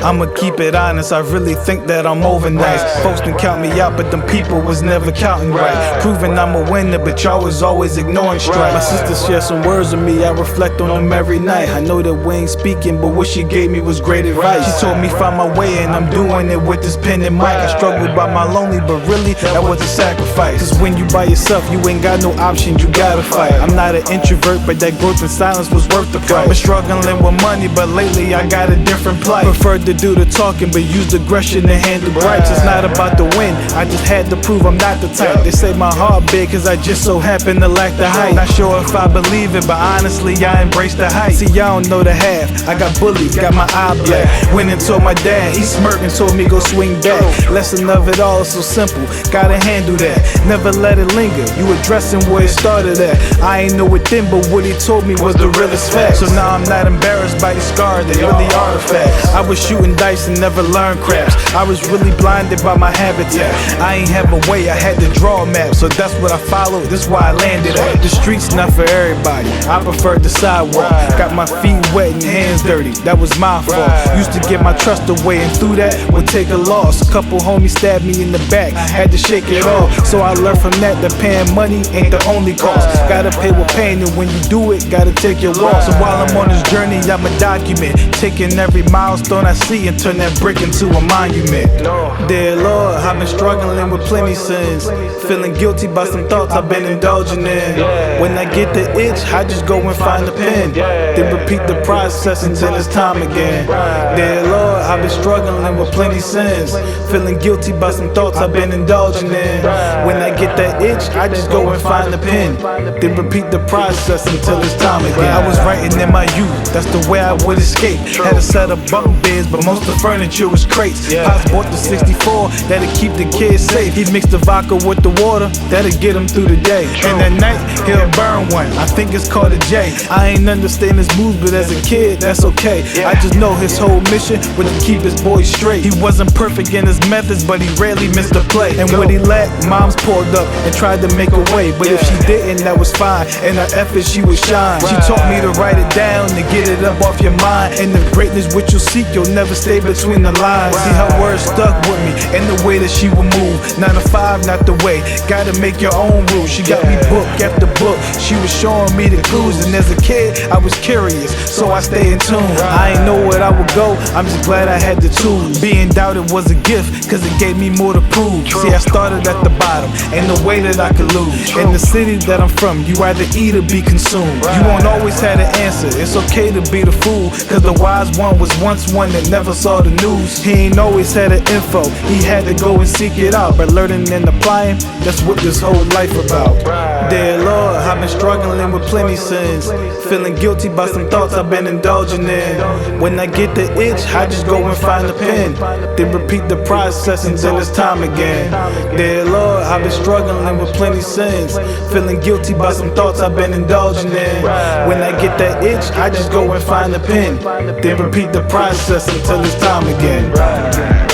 I'ma keep it honest, I really think that I'm over nice. Folks can count me out, but them people was never counting right. Proving I'm a winner, but y'all was always ignoring strike. My sister shared some words with me, I reflect on them every night. I know that we ain't speaking, but what she gave me was great advice. She told me find my way, and I'm doing it with this pen and mic. I struggled by my lonely, but really, that was a sacrifice. Cause when you by yourself, you ain't got no option, you gotta fight. I'm not an introvert, but that growth in silence was worth the price. Been struggling with money, but lately I got a different plight. Preferred to do the talking, but used aggression to handle gripes. It's not about the win, I just had to prove I'm not the type. They say my heart big, cause I just so happen to lack the height. Not sure if I believe it, but honestly I embrace the hype. See, y'all don't know the half, I got bullied, got my eye black. Went and told my dad, he smirked and told me go swing back. Lesson of it all is so simple, gotta handle that. Never let it linger, you addressing where it started at. I ain't know it then, but what he told me was the realest fact. So now I'm not embarrassed by these scars, they really artifacts. I was shooting dice and never learned craps. I was really blinded by my habitat. I ain't have a way, I had to draw a map. So that's what I followed, that's why I landed at. The streets not for everybody, I preferred the sidewalk. Got my feet wet and hands dirty, that was my fault. Used to give my trust away, and through that would take a loss. A couple homies stabbed me in the back, had to shake it off. So I learned from that paying money ain't the only cost. Gotta pay with pain, and when you do it, gotta take your loss. So while I'm on this journey, I'ma document, taking every milestone I see and turn that brick into a monument. Dear Lord, I've been struggling with plenty sins, feeling guilty by some thoughts I've been indulging in. When I get the itch, I just go and find a pen, then repeat the process until it's time again. Dear Lord, I've been struggling with plenty sins, feeling guilty by some thoughts I've been indulging in. When I get that itch, I just go and find a pen, then repeat the process until it's time again. I was writing in my youth, that's the way I would escape. Had a set of bunk beds, but most of the furniture was crates. Pops bought the 64, that'll keep the kids safe. He'd mix the vodka with the water, that'll get him through the day. And at night, he'll burn one, I think it's called a J. I ain't understand his moves, but as a kid, that's okay. I just know his whole mission was to keep his boys straight. He wasn't perfect in his methods, but he rarely missed a play. And what he lacked, moms pulled up and tried to make a way. But if she didn't, that was fine. In her efforts, she would shine. She taught me to write it down, to get it up off your mind. And the greatness which you'll seek, you'll never stay between the lines. See how words stuck with me, and the way that she would move. 9 to 5, not the way, gotta make your own rules. She got me book after book, she was showing me the clues. And as a kid, I was curious, so I stay in tune. I ain't know where I would go, I'm just glad I had the tools. Being doubted was a gift, cause it gave me more to prove. See, I started at the bottom, and the way that I could lose. In the city that I'm from, you either eat or be consumed. You won't always have the answer, it's okay to be the fool. Cause the wise one was once one that never saw the news. He ain't always had the info, he had to go and seek it out. But learning and applying, that's what this whole life about. Dear Lord, I've been struggling with plenty sins, feeling guilty by some thoughts I've been indulging in. When I get the itch, I just go and find a pen, then repeat the process until it's time again. Dear Lord, I've been struggling with plenty sins, feeling guilty by some thoughts I've been indulging in. When I get that itch, I just go and find a pen, then repeat the process until it's time again.